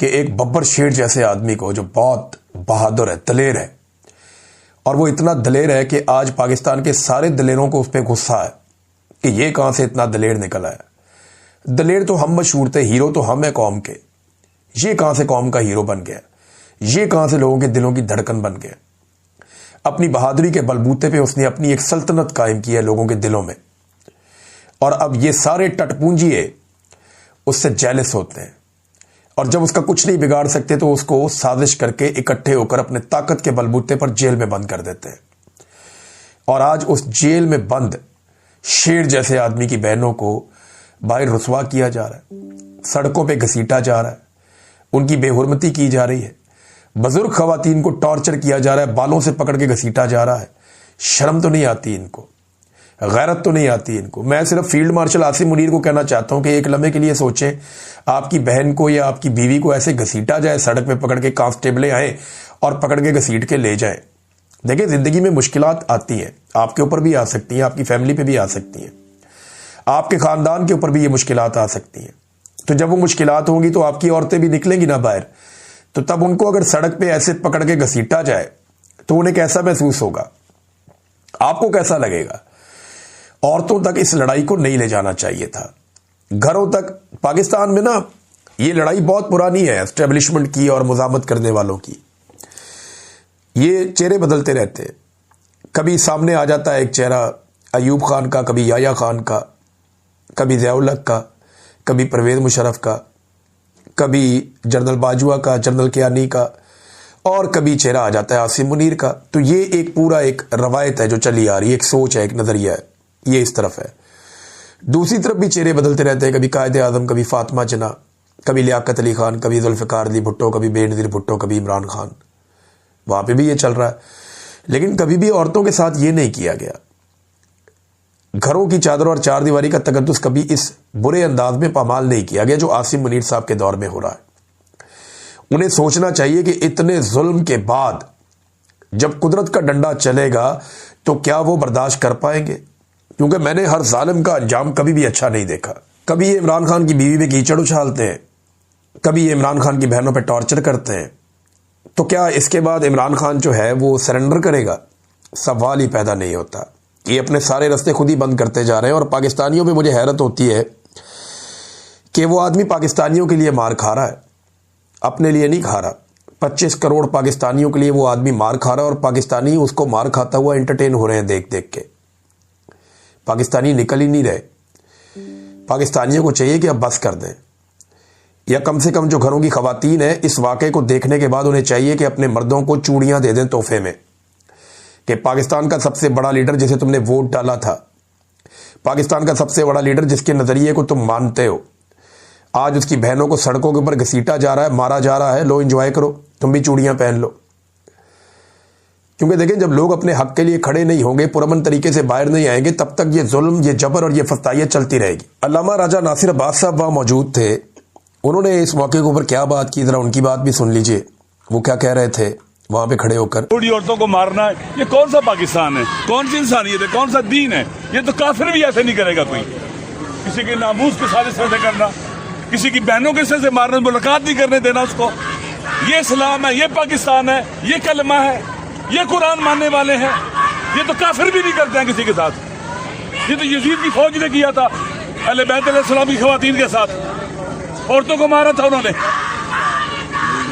کہ ایک ببر شیر جیسے آدمی کو جو بہت بہادر ہے، دلیر ہے، اور وہ اتنا دلیر ہے کہ آج پاکستان کے سارے دلیروں کو اس پہ غصہ ہے کہ یہ کہاں سے اتنا دلیر نکل آیا۔ دلیر تو ہم مشہور تھے، ہیرو تو ہم ہیں قوم کے، یہ کہاں سے قوم کا ہیرو بن گیا، یہ کہاں سے لوگوں کے دلوں کی دھڑکن بن گیا۔ اپنی بہادری کے بلبوتے پہ اس نے اپنی ایک سلطنت قائم کی ہے لوگوں کے دلوں میں، اور اب یہ سارے ٹٹ پونجیے اس سے جیلس ہوتے ہیں، اور جب اس کا کچھ نہیں بگاڑ سکتے تو اس کو سازش کر کے اکٹھے ہو کر اپنے طاقت کے بلبوتے پر جیل میں بند کر دیتے ہیں۔ اور آج اس جیل میں بند شیر جیسے آدمی کی بہنوں کو باہر رسوا کیا جا رہا ہے، سڑکوں پہ گھسیٹا جا رہا ہے، ان کی بے حرمتی کی جا رہی ہے، بزرگ خواتین کو ٹارچر کیا جا رہا ہے، بالوں سے پکڑ کے گھسیٹا جا رہا ہے۔ شرم تو نہیں آتی ان کو، غیرت تو نہیں آتی ان کو۔ میں صرف فیلڈ مارشل عاصم منیر کو کہنا چاہتا ہوں کہ ایک لمحے کے لیے سوچیں، آپ کی بہن کو یا آپ کی بیوی کو ایسے گھسیٹا جائے، سڑک پہ پکڑ کے کانسٹیبلیں آئیں اور پکڑ کے گھسیٹ کے لے جائیں۔ دیکھیں، زندگی میں مشکلات آتی ہیں، آپ کے اوپر بھی آ سکتی ہیں، آپ کی فیملی پہ بھی آ سکتی ہیں، آپ کے خاندان کے اوپر بھی یہ مشکلات آ سکتی ہیں۔ تو جب وہ مشکلات ہوں گی تو آپ کی عورتیں بھی نکلیں گی نا باہر، تو تب ان کو اگر سڑک پہ ایسے پکڑ کے گھسیٹا جائے تو انہیں کیسا محسوس ہوگا، آپ کو کیسا لگے گا؟ عورتوں تک اس لڑائی کو نہیں لے جانا چاہیے تھا، گھروں تک۔ پاکستان میں نا یہ لڑائی بہت پرانی ہے اسٹیبلشمنٹ کی اور مزاحمت کرنے والوں کی۔ یہ چہرے بدلتے رہتے ہیں، کبھی سامنے آ جاتا ہے ایک چہرہ ایوب خان کا، کبھی یحییٰ خان کا، کبھی ضیاء الحق کا، کبھی پرویز مشرف کا، کبھی جنرل باجوہ کا، جنرل کیانی کا، اور کبھی چہرہ آ جاتا ہے عاصم منیر کا۔ تو یہ ایک پورا ایک روایت ہے جو چلی آ رہی ہے، ایک سوچ ہے، ایک نظریہ ہے، یہ اس طرف ہے۔ دوسری طرف بھی چہرے بدلتے رہتے ہیں، کبھی قائد اعظم، کبھی فاطمہ جناح، کبھی لیاقت علی خان، کبھی ذوالفقار علی بھٹو، کبھی بے نظیر بھٹو، کبھی عمران خان، وہاں پہ بھی یہ چل رہا ہے۔ لیکن کبھی بھی عورتوں کے ساتھ یہ نہیں کیا گیا، گھروں کی چادر اور چار دیواری کا تقدس کبھی اس برے انداز میں پامال نہیں کیا گیا جو عاصم منیر صاحب کے دور میں ہو رہا ہے۔ انہیں سوچنا چاہیے کہ اتنے ظلم کے بعد جب قدرت کا ڈنڈا چلے گا تو کیا وہ برداشت کر پائیں گے؟ کیونکہ میں نے ہر ظالم کا انجام کبھی بھی اچھا نہیں دیکھا۔ کبھی یہ عمران خان کی بیوی پہ کیچڑ اچھالتے ہیں، کبھی یہ عمران خان کی بہنوں پہ ٹارچر کرتے ہیں، تو کیا اس کے بعد عمران خان جو ہے وہ سرنڈر کرے گا؟ سوال ہی پیدا نہیں ہوتا۔ یہ اپنے سارے رستے خود ہی بند کرتے جا رہے ہیں، اور پاکستانیوں پہ مجھے حیرت ہوتی ہے کہ وہ آدمی پاکستانیوں کے لیے مار کھا رہا ہے، اپنے لیے نہیں کھا رہا۔ 25 کروڑ پاکستانیوں کے لیے وہ آدمی مار کھا رہا ہے، اور پاکستانی اس کو مار کھاتا ہوا انٹرٹین ہو رہے ہیں دیکھ دیکھ کے۔ پاکستانی نکل ہی نہیں رہے۔ پاکستانیوں کو چاہیے کہ اب بس کر دیں، یا کم سے کم جو گھروں کی خواتین ہیں اس واقعے کو دیکھنے کے بعد انہیں چاہیے کہ اپنے مردوں کو چوڑیاں دے دیں تحفے میں، کہ پاکستان کا سب سے بڑا لیڈر جسے تم نے ووٹ ڈالا تھا، پاکستان کا سب سے بڑا لیڈر جس کے نظریے کو تم مانتے ہو، آج اس کی بہنوں کو سڑکوں کے اوپر گھسیٹا جا رہا ہے، مارا جا رہا ہے، لو انجوائے کرو، تم بھی چوڑیاں پہن لو۔ کیونکہ دیکھیں، جب لوگ اپنے حق کے لیے کھڑے نہیں ہوں گے، پرامن طریقے سے باہر نہیں آئیں گے، تب تک یہ ظلم، یہ جبر اور یہ فستائیت چلتی رہے گی۔ علامہ راجہ ناصر عباس صاحب وہاں موجود تھے، انہوں نے اس موقع کے اوپر کیا بات کی، ذرا ان کی بات بھی سن لیجئے، وہ کیا کہہ رہے تھے وہاں پہ کھڑے ہو کر۔ بوڑھی عورتوں کو مارنا ہے، یہ کون سا پاکستان ہے، کون سی انسانیت ہے، کون سا دین ہے؟ یہ تو کافر بھی ایسے نہیں کرے گا کوئی۔ کسی کے ناموس کے ساتھ اس طرح سے کرنا، کسی کی بہنوں کے سے مارنا، ملاقات نہیں کرنے دینا اس کو۔ یہ اسلام ہے، یہ پاکستان ہے، یہ کلمہ ہے، یہ قرآن ماننے والے ہیں۔ یہ تو کافر بھی نہیں کرتے ہیں کسی کے ساتھ۔ یہ تو یزید کی فوج نے کیا تھا اہل بیت علیہ السلام کی خواتین کے ساتھ، عورتوں کو مارا تھا انہوں نے۔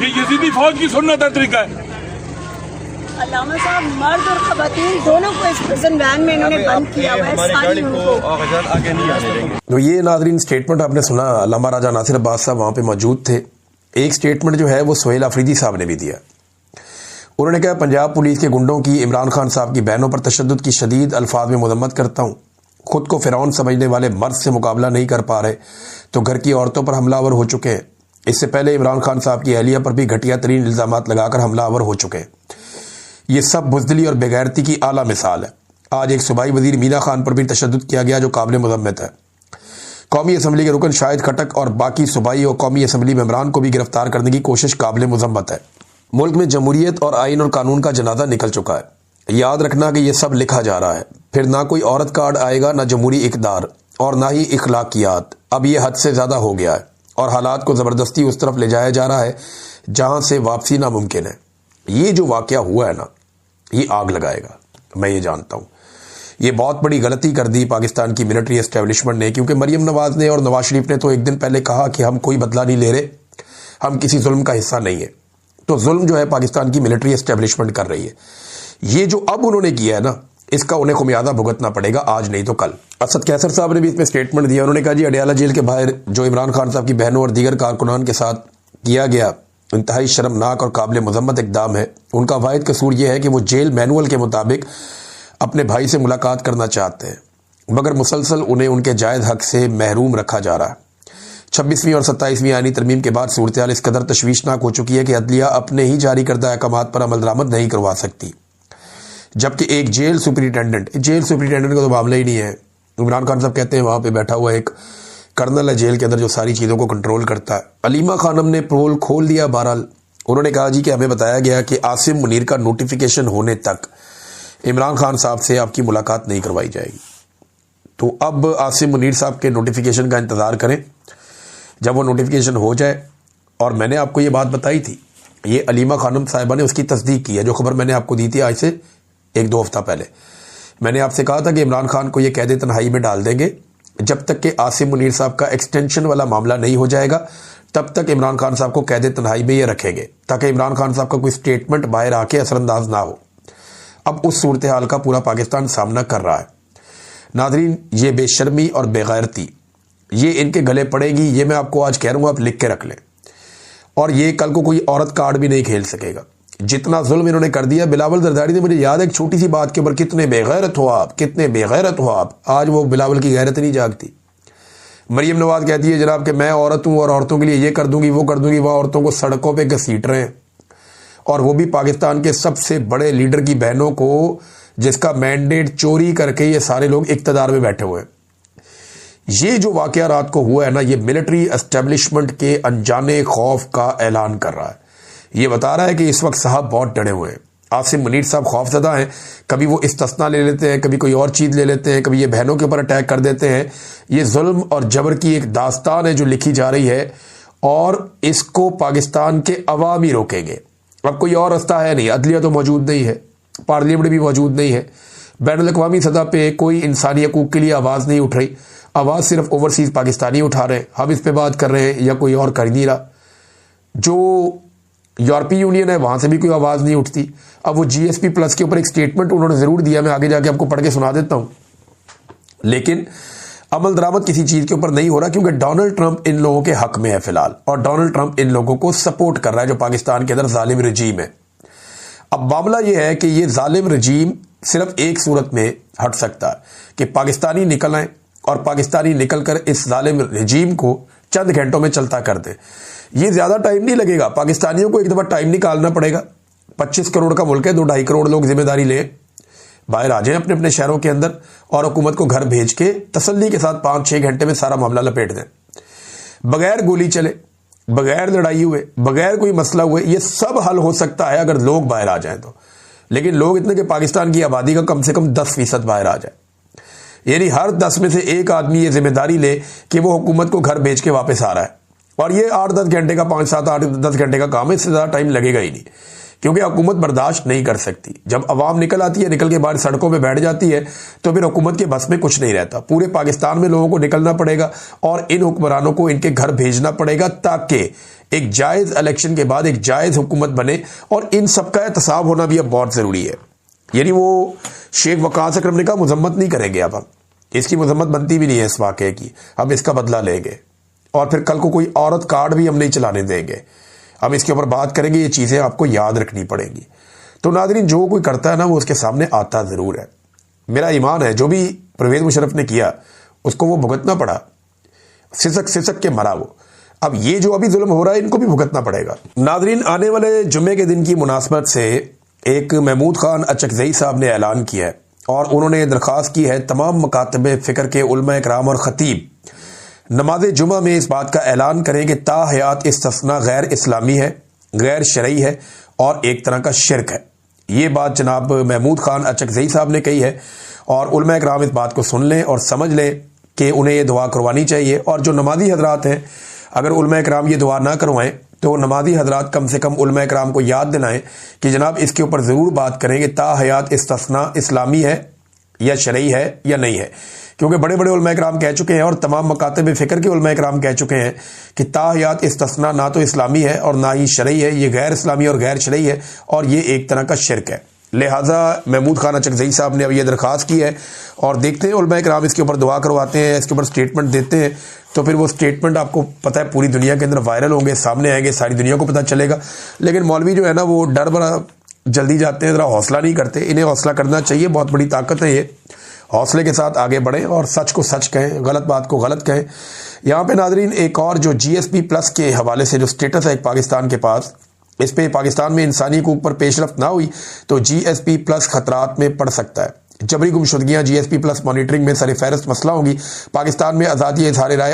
یہ یزیدی فوج کی سنت ہے، طریقہ ہے۔ علامہ صاحب، مرد اور خواتین دونوں کو اس پرزن وین میں انہوں نے بند کیا ہوا ہے، ساری ان کو۔ تو یہ ناظرین اسٹیٹمنٹ آپ نے سنا، علامہ راجہ ناصر عباس صاحب وہاں پہ موجود تھے۔ ایک اسٹیٹمنٹ جو ہے وہ سہیل آفریدی صاحب نے بھی دیا، انہوں نے کہا پنجاب پولیس کے گنڈوں کی عمران خان صاحب کی بہنوں پر تشدد کی شدید الفاظ میں مذمت کرتا ہوں۔ خود کو فرعون سمجھنے والے مرد سے مقابلہ نہیں کر پا رہے تو گھر کی عورتوں پر حملہ آور ہو چکے ہیں۔ اس سے پہلے عمران خان صاحب کی اہلیہ پر بھی گھٹیا ترین الزامات لگا کر حملہ آور ہو چکے ہیں۔ یہ سب بزدلی اور بےغیرتی کی اعلیٰ مثال ہے۔ آج ایک صوبائی وزیر مینا خان پر بھی تشدد کیا گیا جو قابل مذمت ہے۔ قومی اسمبلی کے رکن شاہد کھٹک اور باقی صوبائی اور قومی اسمبلی ممبران کو بھی گرفتار کرنے کی کوشش قابل مذمت ہے۔ ملک میں جمہوریت اور آئین اور قانون کا جنازہ نکل چکا ہے۔ یاد رکھنا کہ یہ سب لکھا جا رہا ہے، پھر نہ کوئی عورت کارڈ آئے گا، نہ جمہوری اقدار، اور نہ ہی اخلاقیات۔ اب یہ حد سے زیادہ ہو گیا ہے۔ اور حالات کو زبردستی اس طرف لے جایا جا رہا ہے جہاں سے واپسی ناممکن ہے۔ یہ جو واقعہ ہوا ہے نا، یہ آگ لگائے گا، میں یہ جانتا ہوں۔ یہ بہت بڑی غلطی کر دی پاکستان کی ملٹری اسٹیبلشمنٹ نے، کیونکہ مریم نواز نے اور نواز شریف نے تو ایک دن پہلے کہا کہ ہم کوئی بدلہ نہیں لے رہے، ہم کسی ظلم کا حصہ نہیں ہے۔ تو ظلم جو ہے پاکستان کی ملٹری اسٹیبلشمنٹ کر رہی ہے۔ یہ جو اب انہوں نے کیا ہے نا، اس کا انہیں خمیازہ بھگتنا پڑے گا، آج نہیں تو کل۔ اسد کیسر صاحب نے بھی اس میں سٹیٹمنٹ دیا۔ انہوں نے کہا جی اڈیالہ جیل کے باہر جو عمران خان صاحب کی بہنوں اور دیگر کارکنان کے ساتھ کیا گیا انتہائی شرمناک اور قابل مذمت اقدام ہے۔ ان کا واحد قصور یہ ہے کہ وہ جیل مینول کے مطابق اپنے بھائی سے ملاقات کرنا چاہتے ہیں، مگر مسلسل انہیں ان کے جائز حق سے محروم رکھا جا رہا ہے۔ 26ویں اور 27ویں آئینی ترمیم کے بعد صورتحال اس قدر تشویشناک ہو چکی ہے کہ عدلیہ اپنے ہی جاری کردہ احکامات پر عمل درآمد نہیں کروا سکتی، جبکہ ایک جیل سپرنٹینڈنٹ کا تو معاملہ ہی نہیں ہے۔ عمران خان صاحب کہتے ہیں وہاں پہ بیٹھا ہوا ایک کرنل ہے جیل کے اندر جو ساری چیزوں کو کنٹرول کرتا ہے۔ علیمہ خانم نے پول کھول دیا۔ بہرحال انہوں نے کہا جی کہ ہمیں بتایا گیا کہ عاصم منیر کا نوٹیفیکیشن ہونے تک عمران خان صاحب سے آپ کی ملاقات نہیں کروائی جائے گی۔ تو اب عاصم منیر صاحب کے نوٹیفیکیشن کا انتظار کریں۔ جب وہ نوٹیفیکیشن ہو جائے، اور میں نے آپ کو یہ بات بتائی تھی، یہ علیمہ خانم صاحبہ نے اس کی تصدیق کی ہے، جو خبر میں نے آپ کو دی تھی آج سے 1-2 ہفتہ پہلے۔ میں نے آپ سے کہا تھا کہ عمران خان کو یہ قید تنہائی میں ڈال دیں گے جب تک کہ عاصم منیر صاحب کا ایکسٹینشن والا معاملہ نہیں ہو جائے گا، تب تک عمران خان صاحب کو قید تنہائی میں یہ رکھیں گے تاکہ عمران خان صاحب کا کوئی سٹیٹمنٹ باہر آ کے اثر انداز نہ ہو۔ اب اس صورتحال کا پورا پاکستان سامنا کر رہا ہے۔ ناظرین، یہ بے شرمی اور بے غیرتی یہ ان کے گلے پڑے گی، یہ میں آپ کو آج کہہ رہا ہوں، آپ لکھ کے رکھ لیں۔ اور یہ کل کو کوئی عورت کارڈ بھی نہیں کھیل سکے گا۔ جتنا ظلم انہوں نے کر دیا، بلاول زرداری نے، مجھے یاد ہے ایک چھوٹی سی بات کے اوپر کتنے بے غیرت ہو آپ، کتنے بے غیرت ہو آپ۔ آج وہ بلاول کی غیرت نہیں جاگتی۔ مریم نواز کہتی ہے جناب کہ میں عورت ہوں اور عورتوں کے لیے یہ کر دوں گی وہ کر دوں گی، وہ عورتوں کو سڑکوں پہ گھسیٹ رہے ہیں، اور وہ بھی پاکستان کے سب سے بڑے لیڈر کی بہنوں کو، جس کا مینڈیٹ چوری کر کے یہ سارے لوگ اقتدار میں بیٹھے ہوئے ہیں۔ یہ جو واقعہ رات کو ہوا ہے نا، یہ ملٹری اسٹیبلشمنٹ کے انجانے خوف کا اعلان کر رہا ہے۔ یہ بتا رہا ہے کہ اس وقت صاحب بہت ڈرے ہوئے ہیں۔ عاصم منیر صاحب خوف زدہ ہیں، کبھی وہ استثنا لے لیتے ہیں، کبھی کوئی اور چیز لے لیتے ہیں، کبھی یہ بہنوں کے اوپر اٹیک کر دیتے ہیں۔ یہ ظلم اور جبر کی ایک داستان ہے جو لکھی جا رہی ہے، اور اس کو پاکستان کے عوام ہی روکیں گے۔ اب کوئی اور رستہ ہے نہیں، عدلیہ تو موجود نہیں ہے، پارلیمنٹ بھی موجود نہیں ہے، بین الاقوامی سطح پہ کوئی انسانی حقوق کے لیے آواز نہیں اٹھ رہی، آواز صرف اوورسیز پاکستانی اٹھا رہے ہیں۔ ہم اس پہ بات کر رہے ہیں یا کوئی اور کر نہیں رہا۔ جو یورپی یونین ہے وہاں سے بھی کوئی آواز نہیں اٹھتی۔ اب وہ جی ایس پی پلس کے اوپر ایک سٹیٹمنٹ انہوں نے ضرور دیا، میں آگے جا کے آپ کو پڑھ کے سنا دیتا ہوں، لیکن عمل درآمد کسی چیز کے اوپر نہیں ہو رہا، کیونکہ ڈونلڈ ٹرمپ ان لوگوں کے حق میں ہے فی الحال، اور ڈونلڈ ٹرمپ ان لوگوں کو سپورٹ کر رہا ہے جو پاکستان کے اندر ظالم رجیم ہے۔ اب معاملہ یہ ہے کہ یہ ظالم رجیم صرف ایک صورت میں ہٹ سکتا ہے کہ پاکستانی نکل آئیں اور پاکستانی نکل کر اس ظالم رجیم کو چند گھنٹوں میں چلتا کر دیں۔ یہ زیادہ ٹائم نہیں لگے گا، پاکستانیوں کو ایک دفعہ ٹائم نکالنا پڑے گا۔ 25 کروڑ کا ملک ہے، 2-2.5 کروڑ لوگ ذمہ داری لیں، باہر آ جائیں اپنے اپنے شہروں کے اندر، اور حکومت کو گھر بھیج کے تسلی کے ساتھ 5-6 گھنٹے میں سارا معاملہ لپیٹ دیں، بغیر گولی چلے، بغیر لڑائی ہوئے، بغیر کوئی مسئلہ ہوئے۔ یہ سب حل ہو سکتا ہے اگر لوگ باہر آ جائیں تو، لیکن لوگ اتنے کہ پاکستان کی آبادی کا کم سے کم 10% باہر آ جائے، یعنی ہر 10 میں سے ایک آدمی یہ ذمہ داری لے کہ وہ حکومت کو گھر بھیج کے واپس آ رہا ہے۔ اور یہ 8-10 گھنٹے کا 5-7-8-10 گھنٹے کا کام ہے، اس سے زیادہ ٹائم لگے گا ہی نہیں، کیونکہ حکومت برداشت نہیں کر سکتی۔ جب عوام نکل آتی ہے، نکل کے باہر سڑکوں پہ بیٹھ جاتی ہے، تو پھر حکومت کے بس میں کچھ نہیں رہتا۔ پورے پاکستان میں لوگوں کو نکلنا پڑے گا اور ان حکمرانوں کو ان کے گھر بھیجنا پڑے گا، تاکہ ایک جائز الیکشن کے بعد ایک جائز حکومت بنے، اور ان سب کا احتساب ہونا بھی اب بہت ضروری ہے۔ یعنی وہ شیخ وقاص اکرم نے کہا مذمت نہیں کریں گے، اب ہم اس کی مذمت بنتی بھی نہیں ہے اس واقعے کی، اب اس کا بدلہ لیں گے، اور پھر کل کو کوئی عورت کارڈ بھی ہم نہیں چلانے دیں گے، ہم اس کے اوپر بات کریں گے۔ یہ چیزیں آپ کو یاد رکھنی پڑیں گی۔ تو ناظرین، جو کوئی کرتا ہے نا وہ اس کے سامنے آتا ضرور ہے۔ میرا ایمان ہے جو بھی پرویز مشرف نے کیا اس کو وہ بھگتنا پڑا، سسک کے مرا وہ۔ اب یہ جو ابھی ظلم ہو رہا ہے ان کو بھی بھگتنا پڑے گا۔ ناظرین، آنے والے جمعے کے دن کی مناسبت سے ایک محمود خان اچکزئی صاحب نے اعلان کیا ہے، اور انہوں نے درخواست کی ہے تمام مکاتب فکر کے علماء اکرام اور خطیب نماز جمعہ میں اس بات کا اعلان کریں کہ تا حیات استثناء غیر اسلامی ہے، غیر شرعی ہے اور ایک طرح کا شرک ہے۔ یہ بات جناب محمود خان اچکزئی صاحب نے کہی ہے، اور علماء اکرام اس بات کو سن لیں اور سمجھ لیں کہ انہیں یہ دعا کروانی چاہیے، اور جو نمازی حضرات ہیں اگر علماء کرام یہ دعا نہ کروائیں تو نمازی حضرات کم سے کم علماء کرام کو یاد دلائیں کہ جناب اس کے اوپر ضرور بات کریں کہ تا حیات استثناء اسلامی ہے یا شرعی ہے یا نہیں ہے، کیونکہ بڑے بڑے علماء کرام کہہ چکے ہیں اور تمام مکاتب فکر کے علماء کرام کہہ چکے ہیں کہ تا حیات استثناء نہ تو اسلامی ہے اور نہ ہی شرعی ہے، یہ غیر اسلامی اور غیر شرعی ہے اور یہ ایک طرح کا شرک ہے۔ لہٰذا محمود خان اچکزئی صاحب نے اب یہ درخواست کی ہے اور دیکھتے ہیں علماء کرام اس کے اوپر دعا کرواتے ہیں، اس کے اوپر سٹیٹمنٹ دیتے ہیں، تو پھر وہ سٹیٹمنٹ آپ کو پتہ ہے پوری دنیا کے اندر وائرل ہوں گے، سامنے آئیں گے، ساری دنیا کو پتہ چلے گا۔ لیکن مولوی جو ہے نا وہ ڈر بڑا جلدی جاتے ہیں، ذرا حوصلہ نہیں کرتے، انہیں حوصلہ کرنا چاہیے، بہت بڑی طاقت ہے یہ، حوصلے کے ساتھ آگے بڑھیں اور سچ کو سچ کہیں، غلط بات کو غلط کہیں۔ یہاں پہ ناظرین ایک اور جو جی ایس پی پلس کے حوالے سے جو سٹیٹس ہے ایک پاکستان کے پاس، اس پہ پاکستان میں انسانی حقوق پر پیش رفت نہ ہوئی تو جی ایس پی پلس خطرات میں پڑ سکتا ہے۔ جبری گمشدگیاں جی ایس پی پلس مانیٹرنگ میں سر فہرست مسئلہ ہوں گی۔ پاکستان میں آزادی اظہار رائے